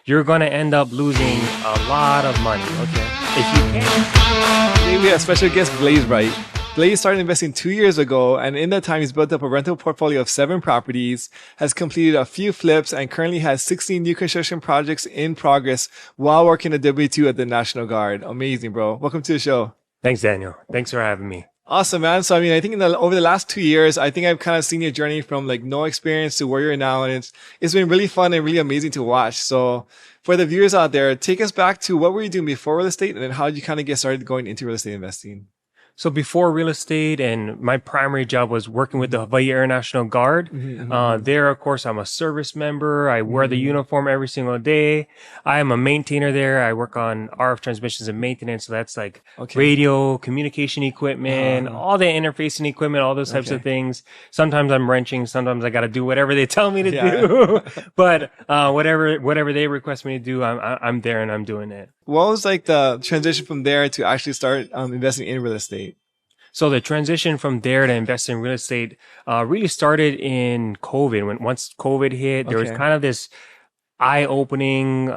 you're going to end up losing a lot of money. Okay. If you can. Today we have special guest Bleys Wright. Bleys started investing 2 years ago, and in that time, he's built up a rental portfolio of 7 properties, has completed a few flips, and currently has 16 new construction projects in progress while working a W-2 at the National Guard. Amazing, bro. Welcome to the show. Thanks, Daniel. Thanks for having me. Awesome, man. So, I mean, I think over the last 2 years, I think I've kind of seen your journey from like no experience to where you're now. And it's been really fun and really amazing to watch. So for the viewers out there, take us back to what were you doing before real estate, and then how did you kind of get started going into real estate investing? So before real estate, and my primary job was working with the Hawaii Air National Guard. There, of course, I'm a service member. I wear the uniform every single day. I am a maintainer there. I work on RF transmissions and maintenance. So that's like radio, communication equipment, all the interfacing equipment, all those types of things. Sometimes I'm wrenching. Sometimes I got to do whatever they tell me to do. But whatever they request me to do, I'm there and I'm doing it. What was like the transition from there to actually start investing in real estate? So the transition from there to invest in real estate really started in COVID. Once COVID hit, there was kind of this eye-opening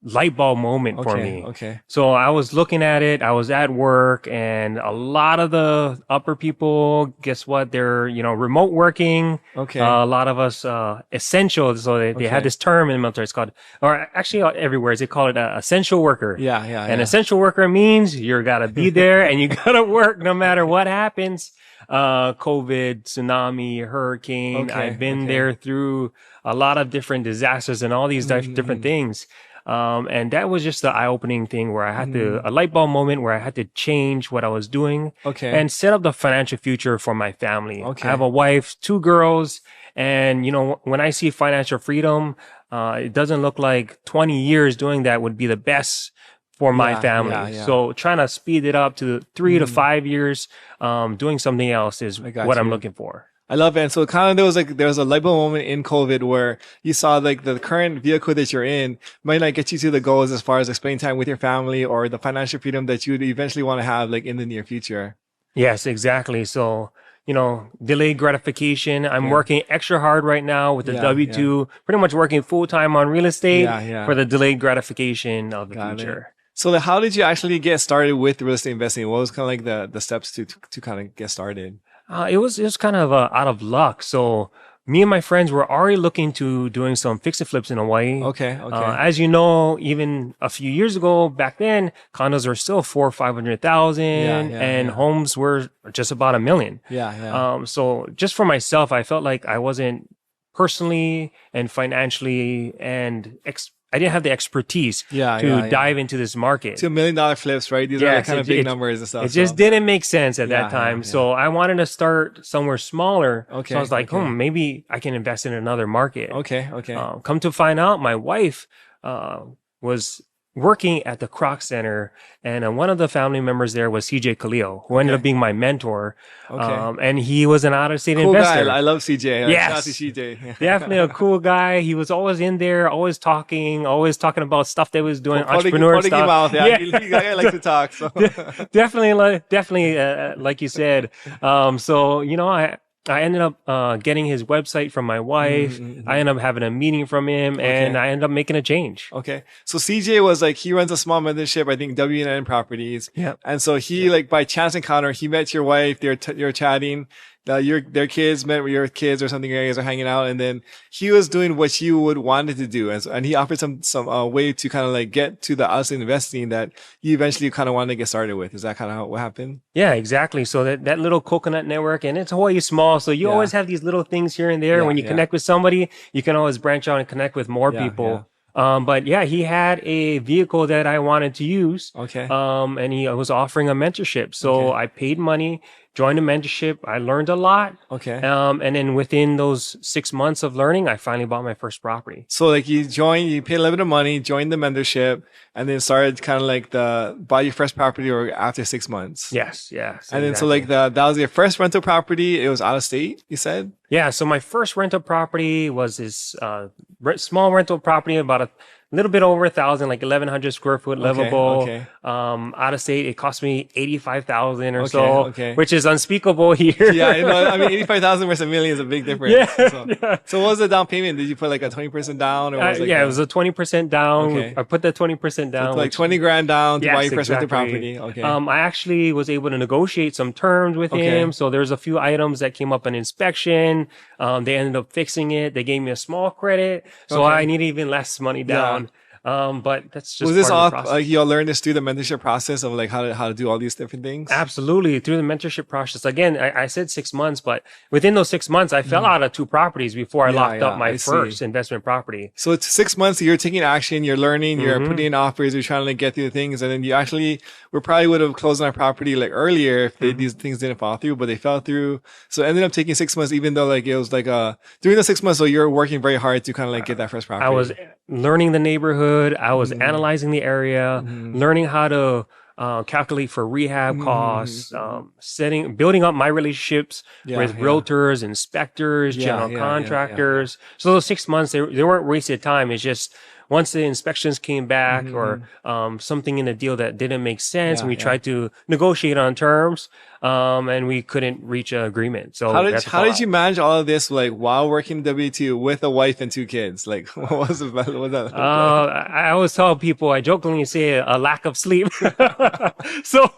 light bulb moment for me. So I was looking at it. I was at work, and a lot of the upper people, guess what? They're remote working. A lot of us essential. So they had this term in the military. It's called, or actually everywhere, they call it an essential worker. An essential worker means you gotta be there and you gotta work no matter what happens. COVID, tsunami, hurricane. I've been there through a lot of different disasters and all these different things. And that was just the eye-opening thing where I had a light bulb moment where I had to change what I was doing and set up the financial future for my family. I have a wife, 2 girls, and when I see financial freedom, it doesn't look like 20 years doing that would be the best for my family. So trying to speed it up to 3 to 5 years, doing something else is what I'm looking for. I love it. And so kind of there was a light bulb moment in COVID where you saw like the current vehicle that you're in might not get you to the goals as far as like spending time with your family or the financial freedom that you'd eventually want to have like in the near future. Yes, exactly. So, delayed gratification. I'm working extra hard right now with the W-2, pretty much working full time on real estate for the delayed gratification of the future. So how did you actually get started with real estate investing? What was kind of like the steps to kind of get started? It was kind of out of luck. So me and my friends were already looking to doing some fix and flips in Hawaii. As you know, even a few years ago, back then, condos were still $400,000 or $500,000, and homes were just about $1 million. So just for myself, I felt like I wasn't personally and financially and I didn't have the expertise to dive into this market. $2 million flips, right? These are like kind of big numbers and stuff. It just didn't make sense at that time. So I wanted to start somewhere smaller. So I was like, maybe I can invest in another market. Come to find out, my wife was working at the Kroc Center, and one of the family members there was CJ Khalil, who ended up being my mentor. And he was an out-of-state investor. Guy. I love CJ. Yes. Shout out to CJ. Definitely a cool guy. He was always in there, always talking about stuff they was doing, entrepreneur stuff. Mouth, He likes to talk. So. Definitely, like you said. I ended up getting his website from my wife. I ended up having a meeting from him, and I ended up making a change. So CJ was like, he runs a small mentorship, I think W&N Properties. And so he like by chance encounter, he met your wife. You're chatting. Their kids met with your kids or something. You guys are hanging out, and then he was doing what you would wanted to do, and he offered some way to kind of like get to the us investing that you eventually kind of wanted to get started with. Is that kind of what happened? Yeah, exactly. So that little coconut network, and it's Hawaii small, so you always have these little things here and there. When you connect with somebody, you can always branch out and connect with more people. But he had a vehicle that I wanted to use. And he was offering a mentorship. So I paid money, joined a mentorship. I learned a lot. And then within those 6 months of learning, I finally bought my first property. So like you paid a little bit of money, joined the mentorship, and then started kind of like buy your first property or after 6 months. Yes. And then so like that was your first rental property. It was out of state, you said? Yeah. So my first rental property was this small rental property, about little bit over 1,000, like 1,100 square foot livable. Okay. Out of state, it cost me 85,000 or Okay. which is unspeakable here. Yeah, I mean, 85,000 versus a million is a big difference. Yeah. So what was the down payment? Did you put like a 20% down? Or was it was a 20% down. Okay. I put the 20% down. So like 20 grand down to buy your first rental exactly. property. Okay. I actually was able to negotiate some terms with him. So there's a few items that came up on inspection. They ended up fixing it. They gave me a small credit. So I needed even less money down. Yeah. But that's just was this all like y'all learned this through the mentorship process of like how to do all these different things? Absolutely, through the mentorship process. Again, I said 6 months, but within those 6 months, I fell out of 2 properties before I locked up my first investment property. So it's 6 months. You're taking action. You're learning. You're putting in offers. You're trying to like, get through the things, and then you actually we probably would have closed on our property like earlier if these things didn't fall through, but they fell through. So it ended up taking 6 months, even though like it was like during the 6 months, so you're working very hard to kind of like get that first property. I was learning the neighborhood. I was analyzing the area, learning how to calculate for rehab costs, building up my relationships with realtors, inspectors, general contractors. So those 6 months, they weren't wasted time. It's just once the inspections came back or something in the deal that didn't make sense, and we tried to negotiate on terms, and we couldn't reach an agreement. So how did you manage all of this like while working W-2 with a wife and 2 kids? Like what was that? I always tell people, I jokingly say a lack of sleep. So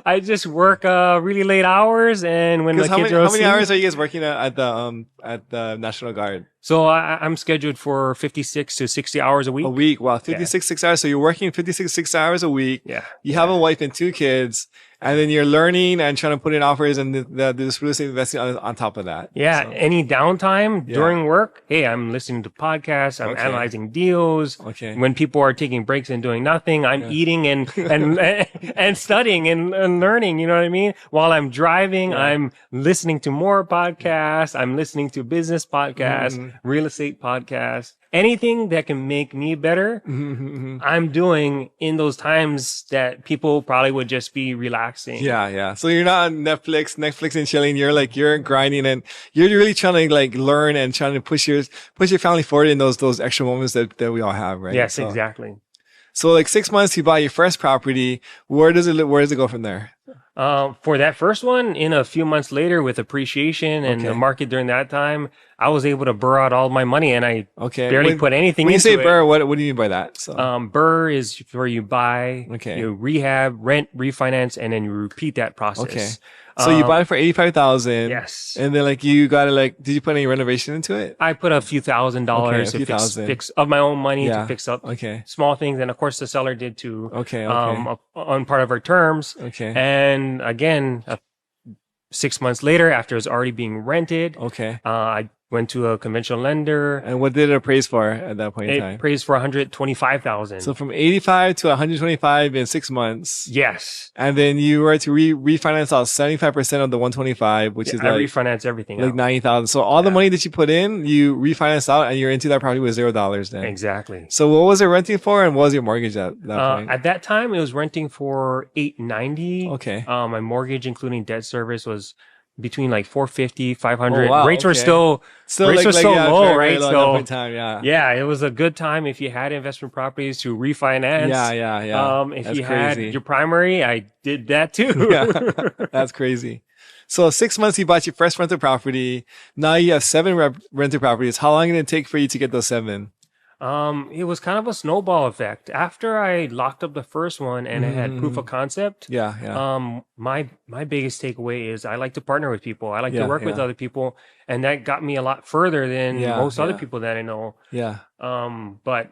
I just work really late hours, and when the kids are asleep. How many hours are you guys working at the National Guard? So I'm scheduled for 56 to 60 hours a week. A week. Wow. 56, 6 hours. So you're working 56, 6 hours a week. Yeah. You have a wife and 2 kids, and then you're learning and trying to put in offers and this real estate investing on top of that. Yeah. So. Any downtime during work? Hey, I'm listening to podcasts. I'm analyzing deals. Okay. When people are taking breaks and doing nothing, I'm eating and studying and learning. You know what I mean? While I'm driving, I'm listening to more podcasts. I'm listening to business podcasts, real estate podcasts. Anything that can make me better, I'm doing in those times that people probably would just be relaxing. Yeah. So you're not on Netflix and chilling. You're grinding, and you're really trying to like learn and trying to push your family forward in those extra moments that we all have, right? Yes, exactly. So like 6 months, you buy your first property. Where does it go from there? For that first one, in a few months later, with appreciation and the market during that time, I was able to burr out all my money, and I barely put anything into it. When you say burr, what do you mean by that? So. Burr is where you buy, you rehab, rent, refinance, and then you repeat that process. Okay. So you bought it for 85,000. Yes. And then like you got to did you put any renovation into it? I put a few $1,000s to fix of my own money to fix up small things. And of course the seller did too. On part of our terms. Okay. And again, 6 months later, after it's already being rented, I went to a conventional lender. And what did it appraise for at that point in time? It appraised for $125,000. So from 85 to 125 in 6 months. Yes. And then you were to refinance out 75% of the 125, which is I refinanced everything like 90,000. So all the money that you put in, you refinance out, and you're into that property with $0 then. Exactly. So what was it renting for, and what was your mortgage at that point? At that time, it was renting for $890. Okay. My mortgage, including debt service, was between like 450, 500. Oh, wow, rates were still low, right? So it was a good time if you had investment properties to refinance. If That's you crazy. had your primary, I did that too. That's crazy. So 6 months, you bought your first rental property. Now you have 7 rental properties. How long did it take for you to get those 7? It was kind of a snowball effect. After I locked up the first one and I had proof of concept. My biggest takeaway is I like to partner with people. I like to work with other people, and that got me a lot further than most other people that I know. But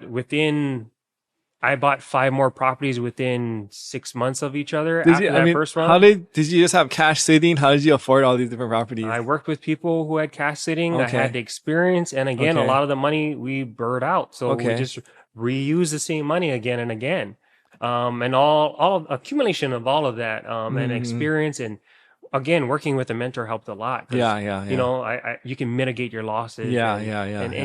I bought 5 more properties within 6 months of each other first one. Did you just have cash sitting? How did you afford all these different properties? I worked with people who had cash sitting. I had the experience. And again, a lot of the money we burred out. So we just reuse the same money again and again. And all accumulation of all of that, and experience, and again, working with a mentor helped a lot. You know, you can mitigate your losses. And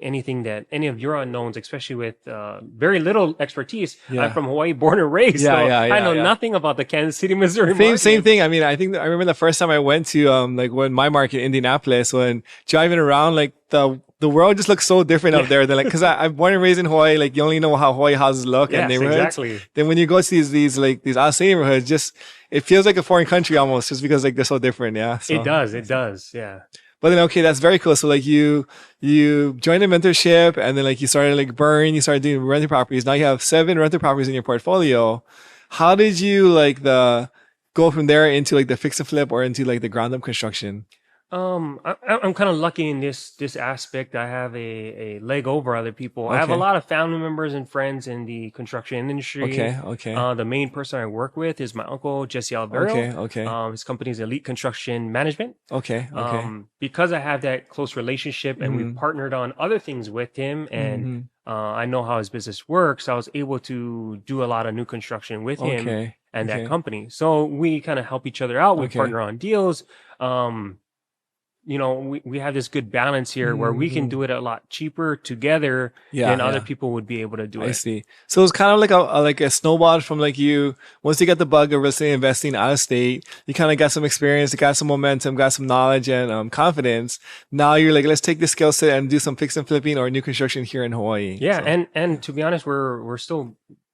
anything that any of your unknowns, especially with very little expertise. I'm from Hawaii, born and raised. I know nothing about the Kansas City, Missouri market. Same thing. I mean, I remember the first time I went to when my market, Indianapolis, when driving around, like the the world just looks so different up there. Than like, cause I'm born and raised in Hawaii. Like you only know how Hawaii houses look and neighborhoods. Exactly. Then when you go to these out of state neighborhoods, just, it feels like a foreign country almost just because like they're so different. Yeah. So. It does. Yeah. But then, okay, that's very cool. So like you joined a mentorship and then like you started like Burn, you started doing rental properties. Now you have 7 rental properties in your portfolio. How did you like go from there into like the fix and flip or into like the ground up construction? I'm kind of lucky in this aspect. I have a leg over other people. I have a lot of family members and friends in the construction industry. Okay. The main person I work with is my uncle, Jesse Alvaro. Okay. His company is Elite Construction Management. Okay. Because I have that close relationship and we partnered on other things with him and I know how his business works, I was able to do a lot of new construction with him and that company. So we kind of help each other out. We partner on deals. You know, we have this good balance here where we can do it a lot cheaper together than other people would be able to do it. I see. So it's kind of like a snowball from like once you get the bug of real estate investing out of state, you kind of got some experience, you got some momentum, got some knowledge and confidence. Now you're like, let's take this skill set and do some fix and flipping or new construction here in Hawaii. Yeah. So. And to be honest,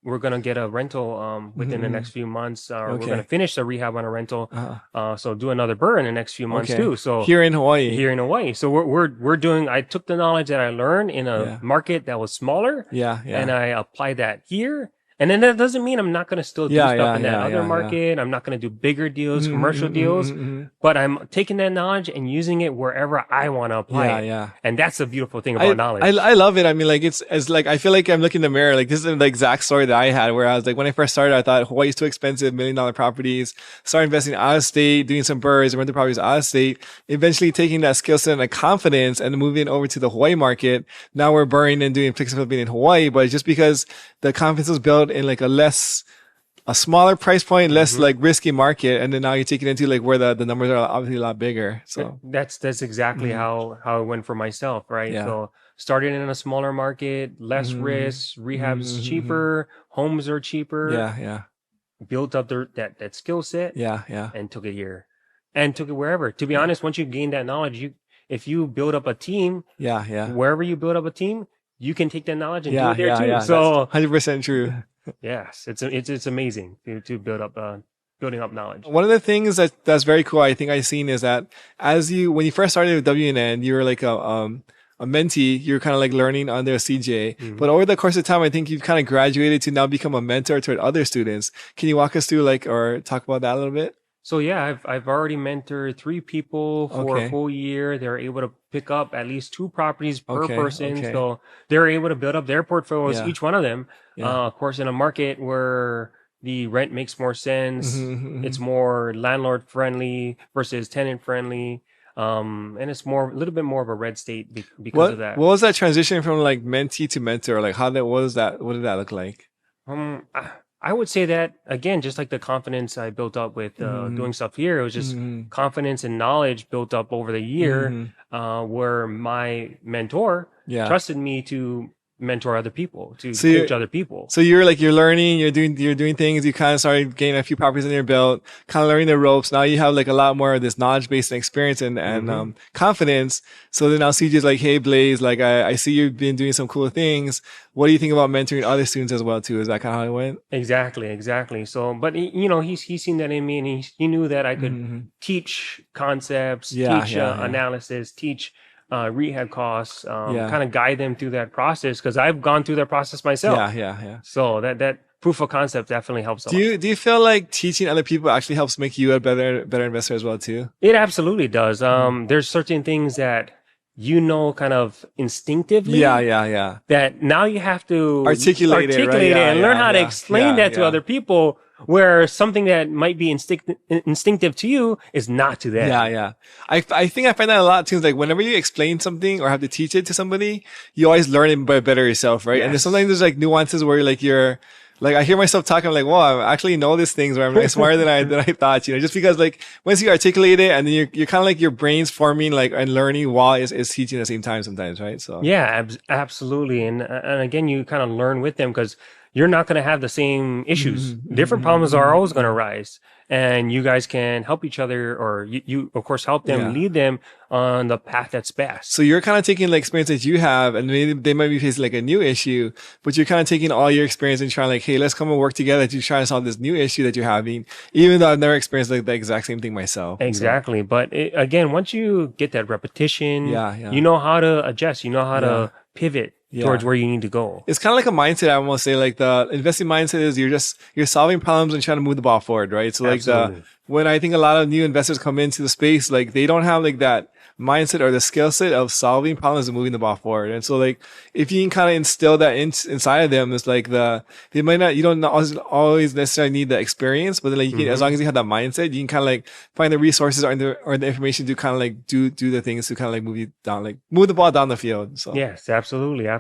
we're going to get a rental within the next few months. We're going to finish the rehab on a rental. So do another burr in the next few months too. So here in Hawaii. So we're doing, I took the knowledge that I learned in a market that was smaller. And I applied that here. And then that doesn't mean I'm not going to still do stuff in that other market. I'm not going to do bigger deals, commercial deals, but I'm taking that knowledge and using it wherever I want to apply it. And that's the beautiful thing about knowledge. I love it. I mean, like, it's like, I feel like I'm looking in the mirror. Like, this is the exact story that I had where I was like, when I first started, I thought Hawaii's too expensive, $1 million properties, started investing out of state, doing some burrs and rental properties out of state, eventually taking that skill set and confidence and moving over to the Hawaii market. Now we're burring and doing fix and flipping in Hawaii, but just because the confidence was built in like a smaller price point, less like risky market. And then now you take it into like where the numbers are obviously a lot bigger. So that's exactly how it went for myself. Right. So started in a smaller market, less risk, rehab's cheaper, homes are cheaper. Built up that skill set. And took it here and took it wherever. To be honest, once you gain that knowledge, if you build up a team, wherever you build up a team, you can take that knowledge and do it there too. So 100% true. Yes, it's amazing to build up building up knowledge. One of the things that's very cool, I think I've seen, is that when you first started with WNN, you were like a mentee. You're kind of like learning under a CJ. But over the course of time, I think you've kind of graduated to now become a mentor to other students. Can you walk us through or talk about that a little bit? So yeah, I've already mentored 3 people for a full year. They're able to pick up at least 2 properties per person. So they're able to build up their portfolios, each one of them. Of course, in a market where the rent makes more sense, it's more landlord friendly versus tenant friendly. And it's a little bit more of a red state because of that. What was that transition from like mentee to mentor? Like what did that look like? I would say that, again, just like the confidence I built up with doing stuff here, it was just confidence and knowledge built up over the year where my mentor trusted me to mentor other people, to coach other people. So you're learning, you're doing things, you kind of started getting a few properties in your belt, kind of learning the ropes. Now you have like a lot more of this knowledge base and experience and confidence. So then I'll see you like, hey Bleys, like I see you've been doing some cool things. What do you think about mentoring other students as well too? Is that kind of how it went? Exactly. So, but he's seen that in me, and he knew that I could teach concepts, teach analysis, teach rehab costs, kind of guide them through that process, because I've gone through that process myself. So that proof of concept definitely helps a lot. Do you feel like teaching other people actually helps make you a better investor as well too? It absolutely does. There's certain things that kind of instinctively. That now you have to articulate it, and learn how to explain that to other people, where something that might be instinctive to you is not to them. I think I find that a lot too. Like whenever you explain something or have to teach it to somebody, you always learn it better yourself, right? And sometimes there's like nuances where you're like, I hear myself talking, I'm like, wow, I actually know these things, where I'm like smarter than I thought, just because like once you articulate it, and then you're kind of like your brain's forming and learning while is teaching at the same time sometimes, right? So yeah, absolutely. And again, you kind of learn with them, because you're not going to have the same issues. Different problems are always going to arise, and you guys can help each other, or you of course help them, lead them on the path that's best. So you're kind of taking the experience that you have, and maybe they might be facing like a new issue, but you're kind of taking all your experience and trying like, hey, let's come and work together to try to solve this new issue that you're having, even though I've never experienced like the exact same thing myself. Exactly. So. But again, once you get that repetition, you know how to adjust, you know how to pivot towards where you need to go. It's kind of like a mindset. I almost say like the investing mindset is you're solving problems and trying to move the ball forward, right? So like when I think a lot of new investors come into the space, like they don't have like that mindset or the skill set of solving problems and moving the ball forward. And so like if you can kind of instill that inside of them, it's like they might not, you don't always necessarily need the experience, but then like you can, as long as you have that mindset, you can kind of like find the resources or the information to kind of like do the things to kind of like move you down, like move the ball down the field. So yes, absolutely. A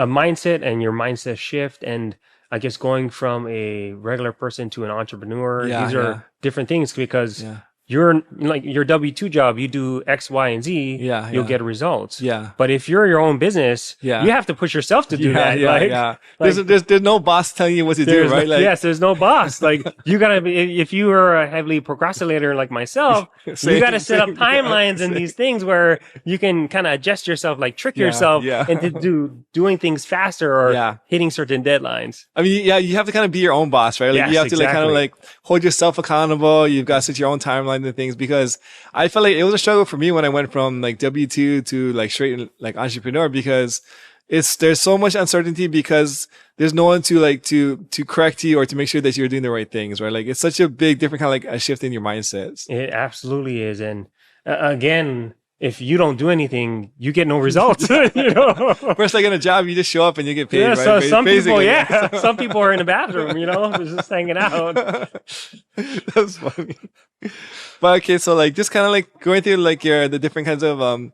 mindset and your mindset shift, and I guess going from a regular person to an entrepreneur, these are different things, because you're like your W-2 job, you do X, Y, and Z, you'll get results. But if you're your own business, you have to push yourself to do that. There's no boss telling you what to do, right? Like, yes, there's no boss. Like you gotta be, if you are a heavily procrastinator like myself, you gotta set up timelines and these things where you can kind of adjust yourself, like trick yourself into doing things faster or hitting certain deadlines. I mean, you have to kind of be your own boss, right? Like you have to like kind of like hold yourself accountable. You've got to set your own timeline and things, because I felt like it was a struggle for me when I went from like W-2 to like straight like entrepreneur, because there's so much uncertainty, because there's no one to like to correct you or to make sure that you're doing the right things, right? Like it's such a big different kind of like a shift in your mindsets. It absolutely is. And again, if you don't do anything, you get no results. You know, first, like in a job, you just show up and you get paid. Yeah, right? So some people, some people are in the bathroom, you know, just hanging out. That's funny. But okay, so like just kind of like going through like the different kinds of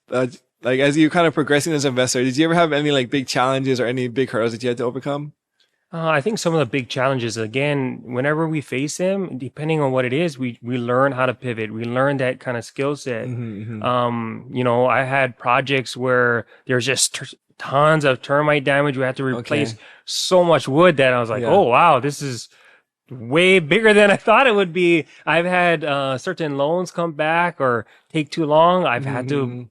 like as you kind of progressing as an investor, did you ever have any like big challenges or any big hurdles that you had to overcome? I think some of the big challenges, again, whenever we face them, depending on what it is, we learn how to pivot. We learn that kind of skill set. You know, I had projects where there's just tons of termite damage. We had to replace so much wood that I was like, oh, wow, this is way bigger than I thought it would be. I've had certain loans come back or take too long. I've had to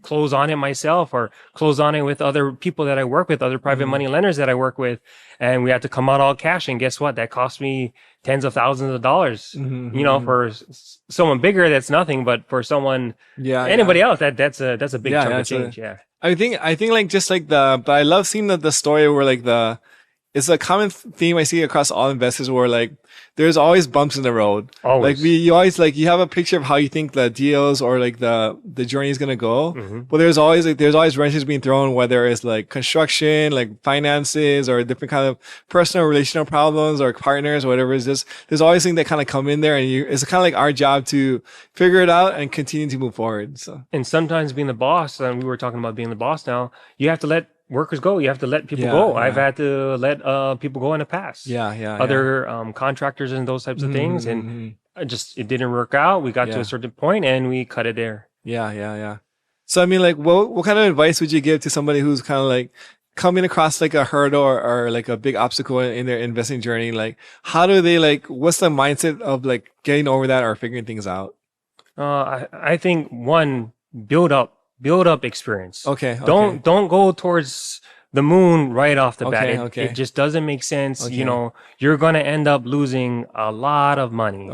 close on it myself or close on it with other people that I work with, other private money lenders that I work with. And we had to come out all cash. And guess what? That cost me tens of thousands of dollars. You know, for someone bigger, that's nothing. But for someone, anybody else, that's a big chunk of change. I think like just like but I love seeing the story where like it's a common theme I see across all investors where like there's always bumps in the road. Always. Like you always like you have a picture of how you think the deals or like the journey is gonna go. But there's always wrenches being thrown, whether it's like construction, like finances, or different kind of personal relational problems or partners or whatever it is. There's always things that kind of come in there, and it's kind of like our job to figure it out and continue to move forward. So, and sometimes being the boss, and we were talking about being the boss now, you have to let workers go. You have to let people go. I've had to let people go in the past. Other contractors and those types of things, and it didn't work out. We got to a certain point and we cut it there. So I mean, like, what kind of advice would you give to somebody who's kind of like coming across like a hurdle or like a big obstacle in their investing journey? Like, how do they like? What's the mindset of like getting over that or figuring things out? I think one, build up experience. Don't go towards the moon right off the bat. It just doesn't make sense. You know, you're going to end up losing a lot of money.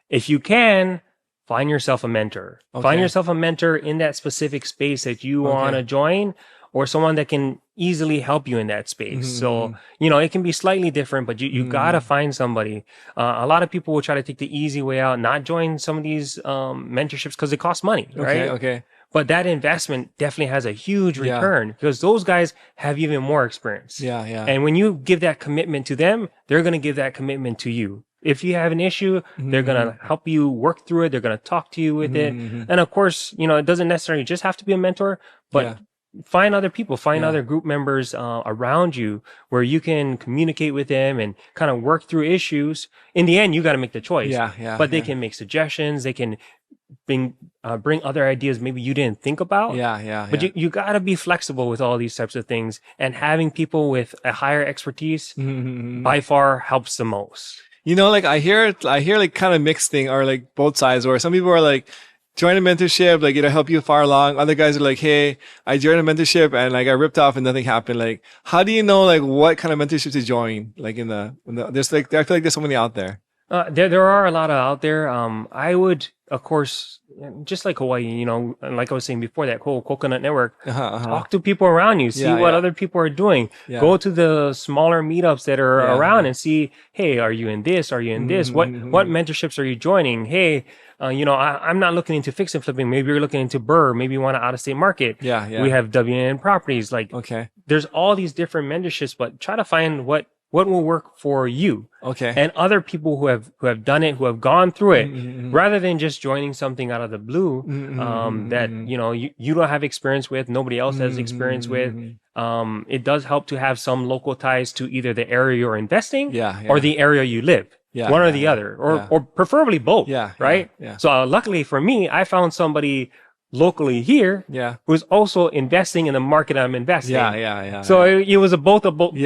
If you can, find yourself a mentor. Find yourself a mentor in that specific space that you want to join, or someone that can easily help you in that space. So, you know, it can be slightly different, but you got to find somebody. A lot of people will try to take the easy way out, not join some of these mentorships because it costs money, right? But that investment definitely has a huge return because those guys have even more experience. And when you give that commitment to them, they're going to give that commitment to you. If you have an issue, they're going to help you work through it. They're going to talk to you with it. And of course, you know, it doesn't necessarily just have to be a mentor, but find other people, find other group members around you where you can communicate with them and kind of work through issues. In the end, you got to make the choice. But they can make suggestions. They can bring other ideas maybe you didn't think about. But you got to be flexible with all these types of things, and having people with a higher expertise by far helps the most. You know, like I hear like kind of mixed thing, or like both sides, where some people are like, join a mentorship, like it'll help you far along. Other guys are like, hey, I joined a mentorship and like I ripped off and nothing happened. Like, how do you know like what kind of mentorship to join? Like there's like, I feel like there's so many out there. There are a lot of out there. I would, of course, just like Hawaii, you know, like I was saying before, that whole coconut network, talk to people around you, see what other people are doing. Go to the smaller meetups that are around and see, hey, are you in this? Are you in this? What mentorships are you joining? Hey, you know, I'm not looking into fix and flipping. Maybe you're looking into Burr. Maybe you want an out of state market. We have WN properties. Like, there's all these different mentorships, but try to find what will work for you. And other people who have done it, who have gone through it, rather than just joining something out of the blue, that, you know, you don't have experience with, nobody else has experience with. It does help to have some local ties to either the area you're investing or the area you live. One or the other, or preferably both. Right. So luckily for me, I found somebody locally here who's also investing in the market I'm investing. So it was a both. You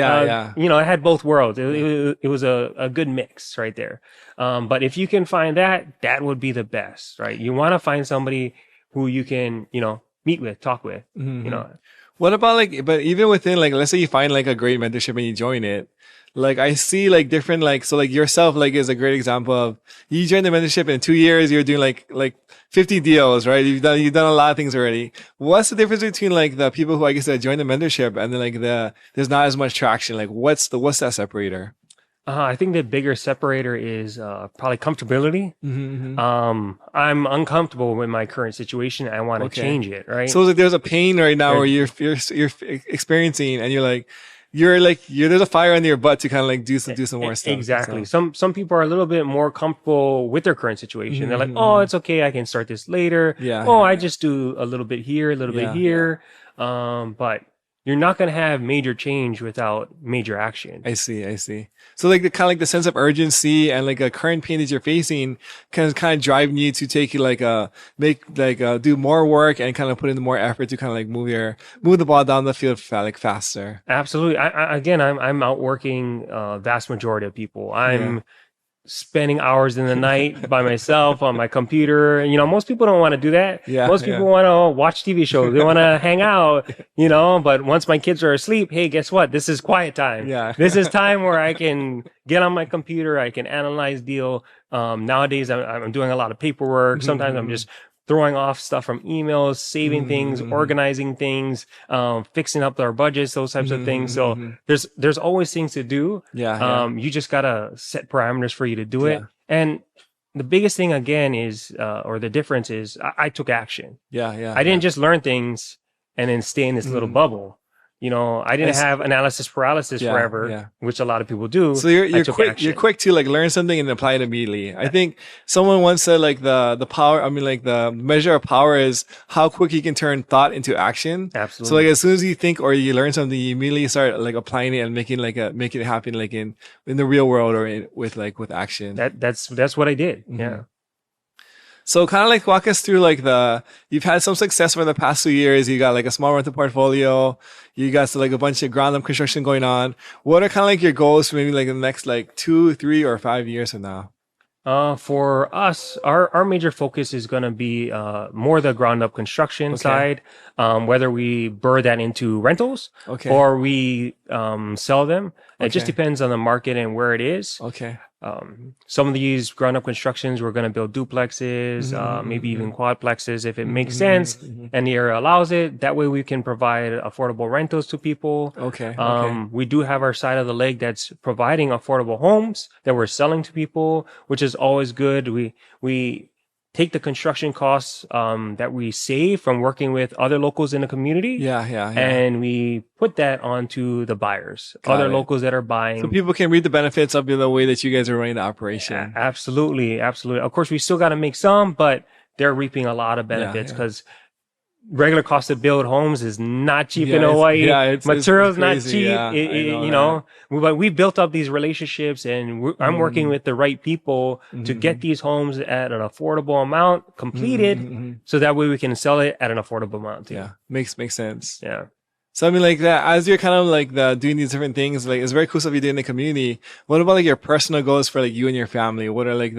know, it had both worlds. It was a good mix right there. But if you can find that would be the best, right? You want to find somebody who you can, you know, meet with, talk with, you know. What about like, but even within like, let's say you find like a great mentorship and you join it. Like I see like different, like, so like yourself, like is a great example of you joined the mentorship in 2 years, you're doing like 50 deals, right? You've done a lot of things already. What's the difference between like the people who I guess that joined the mentorship and then like there's not as much traction? Like what's that separator? I think the bigger separator is probably comfortability. I'm uncomfortable with my current situation. I want to change it, right? So like, there's a pain right now where you're experiencing, and there's a fire under your butt to kind of like do some more stuff. Exactly. So. Some people are a little bit more comfortable with their current situation. They're like, oh, it's okay, I can start this later. I just do a little bit here, a little bit here. But you're not going to have major change without major action. I see. So like the kind of like the sense of urgency and like a current pain that you're facing kind of driving you to take like do more work and kind of put in more effort to kind of like move the ball down the field faster. Absolutely. I'm outworking vast majority of people. I'm spending hours in the night by myself on my computer. You know, most people don't want to do that. Most people want to watch TV shows. They want to hang out, you know, but once my kids are asleep, hey, guess what? This is quiet time. This is time where I can get on my computer. I can analyze deal. Nowadays, I'm doing a lot of paperwork. Sometimes I'm just throwing off stuff from emails, saving things, organizing things, fixing up our budgets, those types of things. So there's always things to do. You just gotta set parameters for you to do it. And the biggest thing again is, or the difference is, I took action. I didn't just learn things and then stay in this little bubble. You know, I didn't have analysis paralysis forever, which a lot of people do. So you're quick to like learn something and apply it immediately. I think someone once said like the power, I mean like the measure of power is how quick you can turn thought into action. Absolutely. So like as soon as you think or you learn something, you immediately start like applying it and making it happen like in the real world or with action. That's what I did. So kind of like walk us through like you've had some success for the past 2 years. You got like a small rental portfolio. You got like a bunch of ground up construction going on. What are kind of like your goals for maybe like the next like 2, 3, or 5 years from now? For us, our major focus is going to be more the ground up construction side. Whether we burr that into rentals or we sell them. It just depends on the market and where it is. Some of these ground up constructions, we're going to build duplexes, maybe even quadplexes if it makes sense and the area allows it. That way we can provide affordable rentals to people. We do have our side of the lake that's providing affordable homes that we're selling to people, which is always good. We take the construction costs that we save from working with other locals in the community. And we put that onto the buyers, other locals that are buying. So people can reap the benefits of the way that you guys are running the operation. Absolutely. Of course, we still got to make some, but they're reaping a lot of benefits because regular cost to build homes is not cheap in Hawaii. Materials not cheap. You know, but we built up these relationships, and I'm working with the right people to get these homes at an affordable amount completed, so that way we can sell it at an affordable amount too. Yeah, makes sense. Yeah. So I mean, like that, as you're kind of like doing these different things, like it's very cool stuff you do in the community. What about like your personal goals for like you and your family? What are like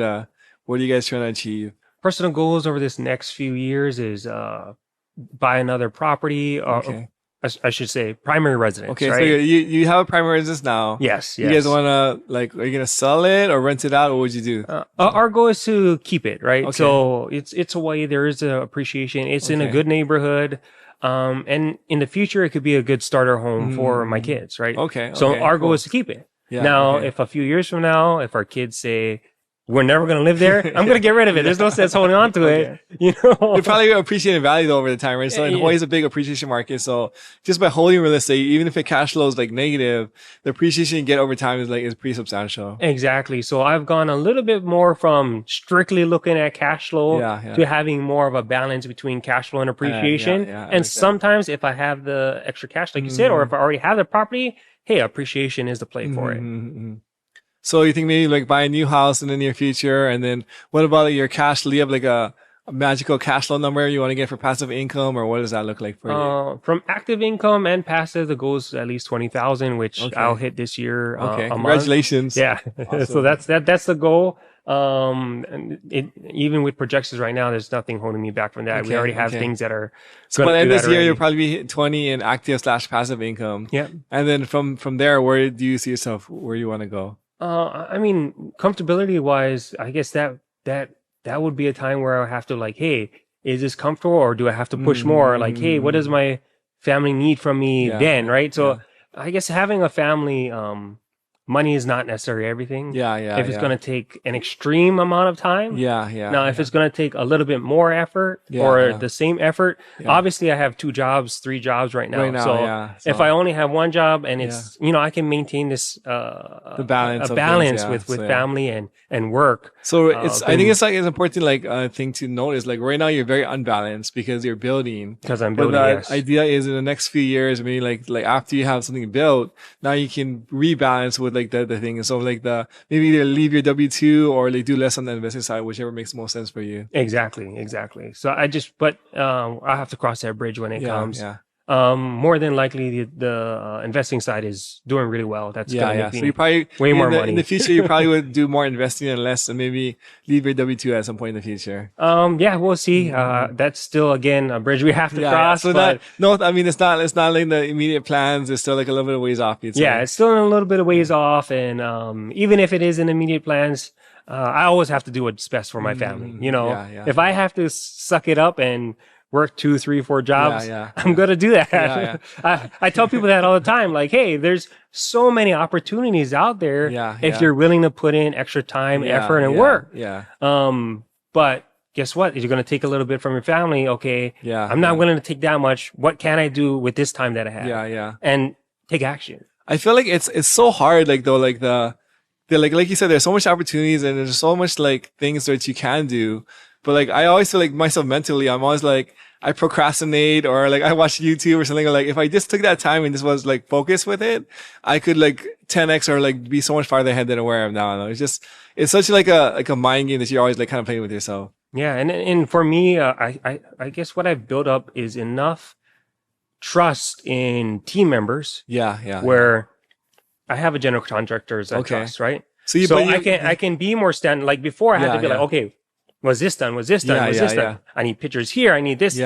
what are you guys trying to achieve? Personal goals over this next few years is buy another property, or I should say primary residence. Okay, right? so you have a primary residence now. Yes. You guys want to like, are you gonna sell it or rent it out? What would you do? Our goal is to keep it, right? Okay. So it's Hawaii. There is an appreciation. It's in a good neighborhood. And in the future, it could be a good starter home for my kids, right? Okay. So our goal is to keep it. Yeah, now, if a few years from now, if our kids say, we're never going to live there, I'm going to get rid of it. There's no sense holding on to it. You know, you probably appreciate in value though over the time, right? So Hawaii is a big appreciation market. So just by holding real estate, even if it cash flow is like negative, the appreciation you get over time is pretty substantial. Exactly. So I've gone a little bit more from strictly looking at cash flow to having more of a balance between cash flow and appreciation. And sometimes if I have the extra cash, like you said, or if I already have the property, hey, appreciation is the play for it. So you think maybe like buy a new house in the near future, and then what about like your cash? Do you have like a magical cash flow number you want to get for passive income, or what does that look like for you? From active income and passive, the goal is at least 20,000, which I'll hit this year. Congratulations! Yeah, awesome. So that's the goal. And even with projections right now, there's nothing holding me back from that. We already have things that are. So by the end of this year, you'll probably be 20 in active/passive income. Yeah. And then from there, where do you see yourself? Where you want to go? I mean, comfortability wise, I guess that would be a time where I have to like, hey, is this comfortable, or do I have to push more? Like, hey, what does my family need from me then? Right. So I guess having a family, money is not necessarily everything. If it's going to take an extreme amount of time. Now, if it's going to take a little bit more effort or the same effort, obviously I have 2 jobs, 3 jobs right now. So if I only have one job and it's, you know, I can maintain this, the balance with family and work. So I think it's like, it's important, like, thing to notice, like right now you're very unbalanced because you're building. Because I'm building, the idea is in the next few years, maybe like after you have something built, now you can rebalance with like the thing. So like maybe either leave your W-2 or like do less on the investing side, whichever makes most sense for you. Exactly. So I have to cross that bridge when it comes. More than likely the investing side is doing really well. That's gonna be so you probably way more money in the future. You probably would do more investing and less, and maybe leave your W-2 at some point in the future. We'll see. That's still again a bridge we have to cross. So I mean, it's not like the immediate plans. It's still like a little bit of ways off. It's still a little bit of ways off, and even if it is in immediate plans, I always have to do what's best for my family. You know, if I have to suck it up and work 2, 3, 4 jobs, I'm going to do that. I tell people that all the time. Like, hey, there's so many opportunities out there if you're willing to put in extra time, effort, and work. But guess what? You're going to take a little bit from your family. Okay. I'm not willing to take that much. What can I do with this time that I have? And take action. I feel like it's so hard. Like though, like like you said, there's so much opportunities and there's so much like things that you can do. But like, I always feel like myself mentally, I'm always like, I procrastinate or like I watch YouTube or something. Like if I just took that time and just was like focused with it, I could like 10x or like be so much farther ahead than where I am now. It's such like a mind game that you're always like kind of playing with yourself. Yeah. And for me, I guess what I've built up is enough trust in team members. Where I have a general contractor as I trust, right? So I can be more standard. Like before I had to be like, okay, was this done? Was this done? Was this done? I need pictures here. I need this.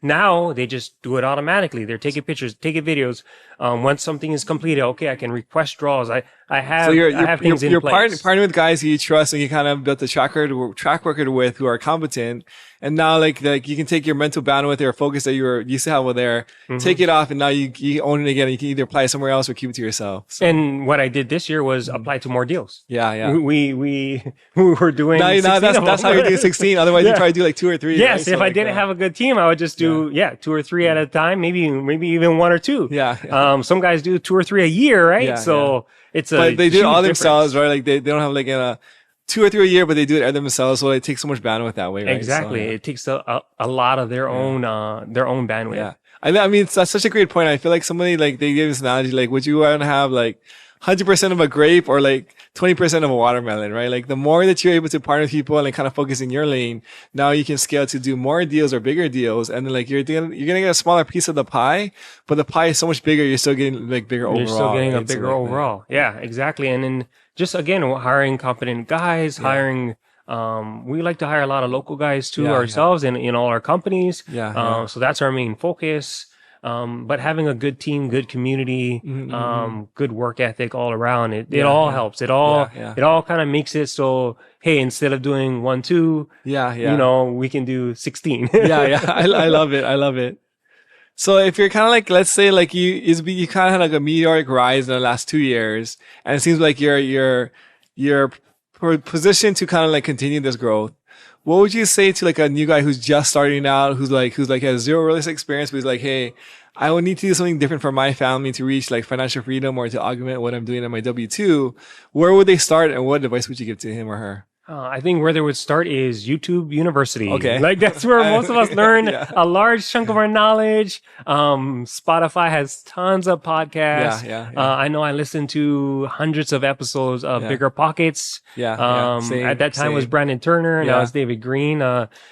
Now they just do it automatically. They're taking pictures, taking videos. Once something is completed, okay, I can request draws. I have things in place. You're partnering with guys who you trust and you kind of built a track record with who are competent. And now like you can take your mental bandwidth or focus that you were used to have over there, take it off, and now you own it again. You can either apply it somewhere else or keep it to yourself. So. And what I did this year was apply to more deals. We were doing. That's how you do 16. Otherwise, you try to do like 2 or 3. Yes, if I didn't have a good team, I would just do 2 or 3 at a time, maybe even 1 or 2. Some guys do 2 or 3 a year, right? But they do it all themselves, right? Like they don't have like 2 or 3 a year, but they do it themselves, so it takes so much bandwidth that way, right? Exactly. So, It takes a lot of their own bandwidth. yeah. I mean, that's such a great point. I feel like somebody like they gave this analogy, like, would you want to have like 100% of a grape or like 20% of a watermelon, right? Like the more that you're able to partner with people and like kind of focus in your lane, now you can scale to do more deals or bigger deals. And then like you're going to get a smaller piece of the pie, but the pie is so much bigger. You're still getting like bigger overall. You're still getting right? a bigger overall. Yeah, exactly. And then just again, hiring competent guys, hiring, we like to hire a lot of local guys too ourselves in all our companies. So that's our main focus. But having a good team, good community, good work ethic all around, it all helps. It all kind of makes it so, hey, instead of doing 1, 2, you know, we can do 16. I love it. I love it. So if you're kind of like, let's say like you kind of had like a meteoric rise in the last 2 years, and it seems like you're positioned to kind of like continue this growth. What would you say to like a new guy who's just starting out, who's like has zero real estate experience, but he's like, hey, I would need to do something different for my family to reach like financial freedom or to augment what I'm doing on my W-2. Where would they start, and what advice would you give to him or her? I think where they would start is YouTube University. Okay. Like that's where most of us learn a large chunk of our knowledge. Spotify has tons of podcasts. I know I listened to hundreds of episodes of Bigger Pockets. Same, at that time was Brandon Turner, and now it's David Green,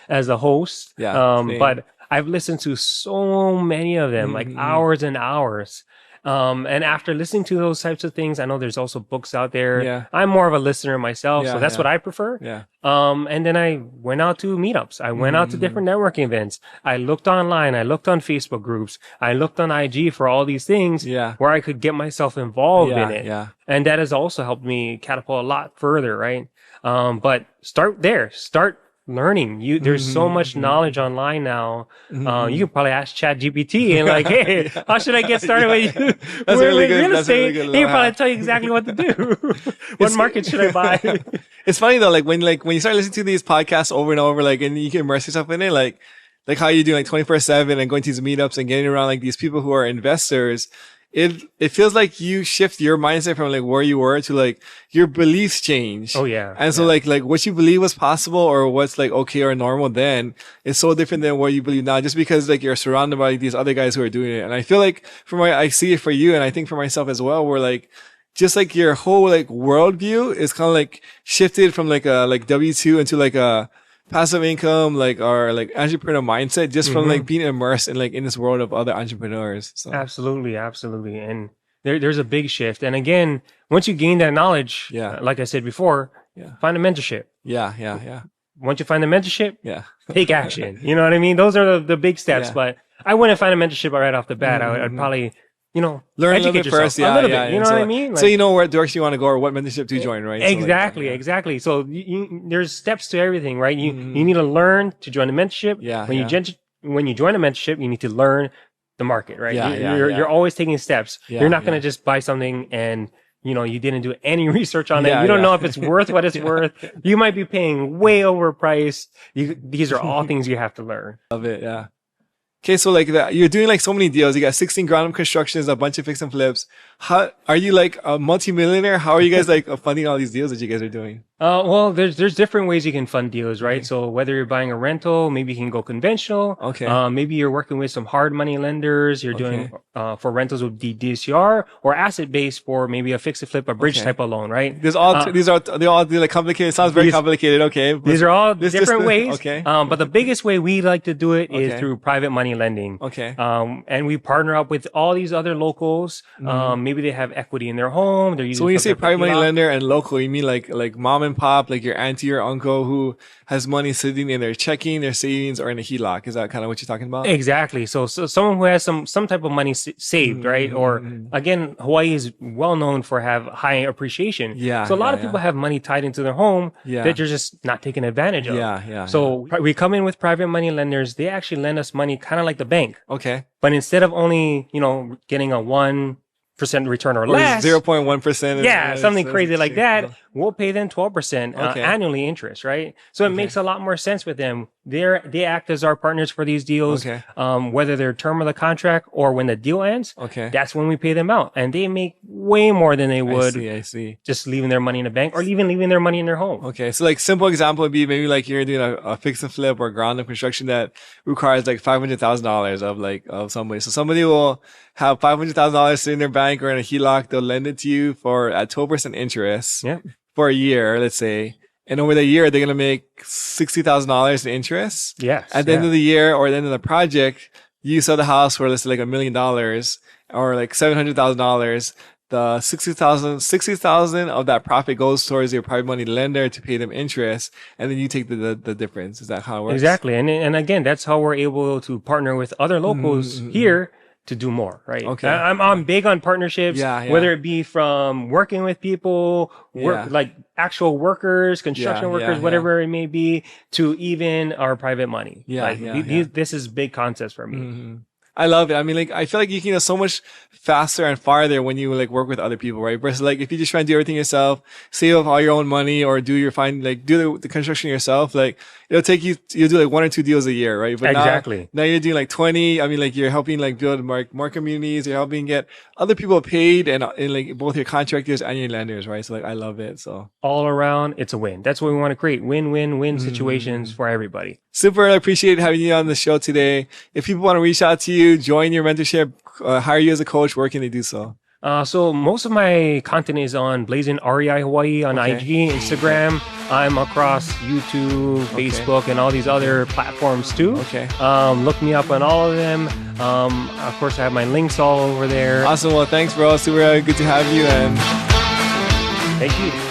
as a host. But I've listened to so many of them, like hours and hours. And after listening to those types of things, I know there's also books out there. I'm more of a listener myself, so that's what I prefer. And then I went out to meetups. I went out to different networking events. I looked online. I looked on Facebook groups. I looked on IG for all these things where I could get myself involved in it. And that has also helped me catapult a lot further, right? But start there. Start learning. There's so much knowledge online now. You can probably ask ChatGPT and like, hey, how should I get started with you? That's really good. Real estate. He can probably tell you exactly what to do. What market should I buy? It's funny though, like when you start listening to these podcasts over and over, like, and you can immerse yourself in it, like how you do like 24/7 and going to these meetups and getting around like these people who are investors. It feels like you shift your mindset from like where you were to like your beliefs change. Oh yeah. And so like what you believe was possible or what's like okay or normal then is so different than what you believe now, just because like you're surrounded by these other guys who are doing it. And I feel like I see it for you, and I think for myself as well, where like just like your whole like worldview is kind of like shifted from like a like W-2 into like a passive income, like, or like entrepreneur mindset, just from like being immersed in like in this world of other entrepreneurs. So. Absolutely. And there's a big shift. And again, once you gain that knowledge, like I said before, find a mentorship. Once you find the mentorship, take action. You know what I mean? Those are the big steps. But I wouldn't find a mentorship right off the bat. I'd probably, learn a little bit first. A little bit. You know what I mean? Like, so you know where direction you want to go or what mentorship to join, right? Exactly. So there's steps to everything, right? You need to learn to join the mentorship. When you join a mentorship, you need to learn the market, right? You're always taking steps. You're not going to just buy something and you didn't do any research on it. You don't know if it's worth what it's worth. You might be paying way overpriced. These are all things you have to learn. Love it. Yeah. Okay, so like you're doing like so many deals. You got 16 ground up constructions, a bunch of fix and flips. How are you like a multimillionaire? How are you guys like funding all these deals that you guys are doing? Well, there's different ways you can fund deals, right? Okay. So whether you're buying a rental, maybe you can go conventional. Okay. Maybe you're working with some hard money lenders. You're doing for rentals with DSCR or asset based for maybe a fix and flip, a bridge type of loan, right? These all like complicated. It sounds very complicated. Okay. These are all different ways. Okay. But the biggest way we like to do it is through private money lending. Okay. And we partner up with all these other locals. Maybe they have equity in their home. They're using. So when you say private money lender and local, you mean like mom and pop, like your auntie or uncle who has money sitting in their checking, their savings, or in a HELOC? Is that kind of what you're talking about? Exactly. So someone who has some type of money saved, right? Or again, Hawaii is well known for have high appreciation. So a lot of people have money tied into their home that you're just not taking advantage of. So we come in with private money lenders. They actually lend us money kind of like the bank. Okay. But instead of only, getting a 1% return or less, 0.1%. Something crazy like that. we'll pay them 12% annually interest, right? So it makes a lot more sense with them. They act as our partners for these deals, whether they're term of the contract or when the deal ends. That's when we pay them out, and they make way more than they would. I see. Just leaving their money in the bank or even leaving their money in their home. Okay, so like simple example would be maybe like you're doing a fix and flip or ground up construction that requires like $500,000 of somebody. So somebody will have $500,000 sitting in their bank or in a HELOC. They'll lend it to you for at 12% interest for a year, let's say. And over the year, they're going to make $60,000 in interest. Yes. At the end of the year or at the end of the project, you sell the house for, let's say, like $1 million or like $700,000. The $60,000 of that profit goes towards your private money lender to pay them interest, and then you take the difference. Is that how it works? Exactly. And again, that's how we're able to partner with other locals here to do more, right? Okay. I'm big on partnerships, whether it be from working with people, like actual workers, construction workers, whatever it may be, to even our private money. This is big concepts for me. I love it. I mean, like, I feel like you can go so much faster and farther when you like work with other people, right? Versus like, if you just try and do everything yourself, save up all your own money or do the construction yourself, like, it'll take you'll do like 1 or 2 deals a year, right? But now you're doing like 20. I mean, like, you're helping like build more communities. You're helping get other people paid and like both your contractors and your lenders, right? So like, I love it. So all around, it's a win. That's what we want to create. Win-win-win situations for everybody. Super appreciate having you on the show today. If people want to reach out to you, join your mentorship, hire you as a coach, where can they do so? So most of my content is on Blazing REI Hawaii on IG, Instagram. I'm across YouTube, Facebook, and all these other platforms too. Look me up on all of them. Of course, I have my links all over there. Awesome. Well, thanks, bro. Super good to have you. And thank you.